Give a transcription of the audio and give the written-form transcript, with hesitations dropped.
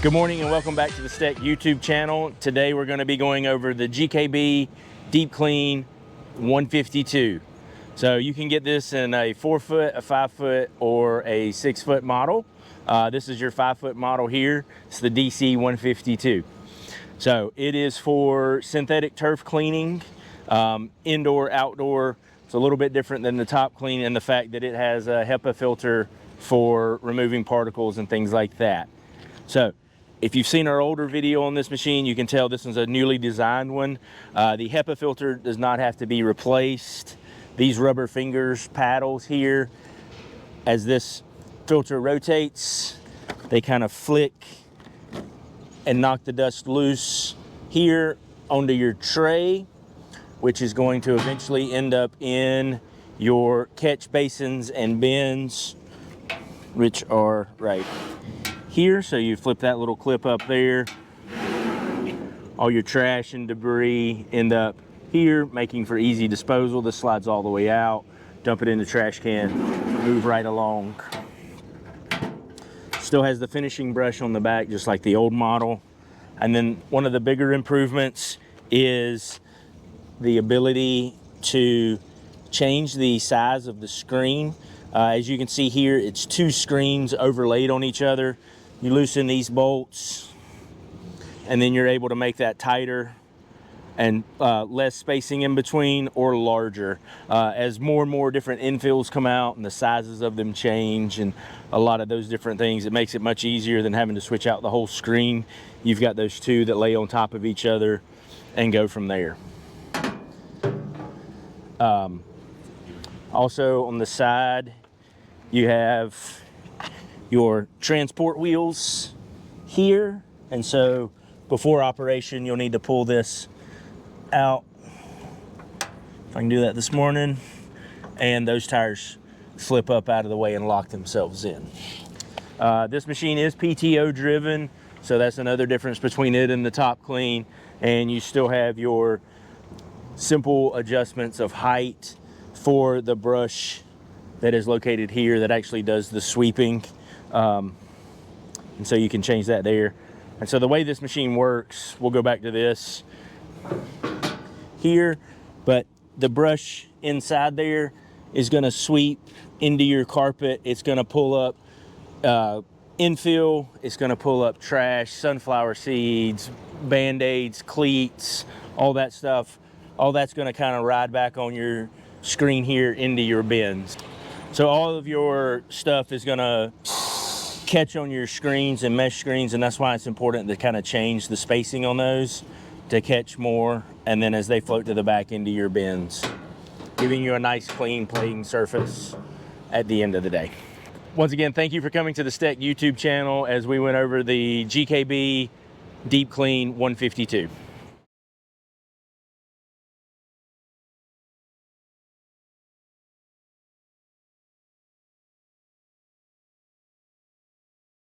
Good morning and welcome back to the Steck YouTube channel. Today we're going to be going over the GKB Deep Clean 152. So you can get this in a 4-foot, a 5-foot, or a 6-foot model. This is your 5-foot model here. It's the DC 152. So it is for synthetic turf cleaning, indoor, outdoor. It's a little bit different than the top clean in the fact that it has a HEPA filter for removing particles and things like that. So if you've seen our older video on this machine, you can tell this is a newly designed one. The HEPA filter does not have to be replaced. These rubber fingers, paddles here, as this filter rotates, they kind of flick and knock the dust loose here onto your tray, which is going to eventually end up in your catch basins and bins, which are right here. So you flip that little clip up there, all your trash and debris end up here, making for easy disposal. This slides all the way out, dump it in the trash can, move right along. Still has the finishing brush on the back just like the old model. And then one of the bigger improvements is the ability to change the size of the screen. As you can see here, it's 2 screens overlaid on each other. You loosen these bolts and then you're able to make that tighter and less spacing in between or larger. As more and more different infills come out and the sizes of them change and a lot of those different things, it makes it much easier than having to switch out the whole screen. You've got those 2 that lay on top of each other and go from there. Also on the side, you have your transport wheels here, and so before operation you'll need to pull this out. If I can do that this morning, and those tires flip up out of the way and lock themselves in. This machine is PTO driven, so that's another difference between it and the top clean, and you still have your simple adjustments of height for the brush that is located here that actually does the sweeping. And so you can change that there. And so the way this machine works, we'll go back to this here, but the brush inside there is going to sweep into your carpet. It's going to pull up infill, it's going to pull up trash, sunflower seeds, band-aids, cleats, all that stuff. All that's going to kind of ride back on your screen here into your bins. So all of your stuff is going to catch on your screens and mesh screens, and that's why it's important to kind of change the spacing on those to catch more, and then as they float to the back into your bins, giving you a nice clean playing surface at the end of the day. Once again, thank you for coming to the Steck YouTube channel as we went over the GKB Deep Clean 152.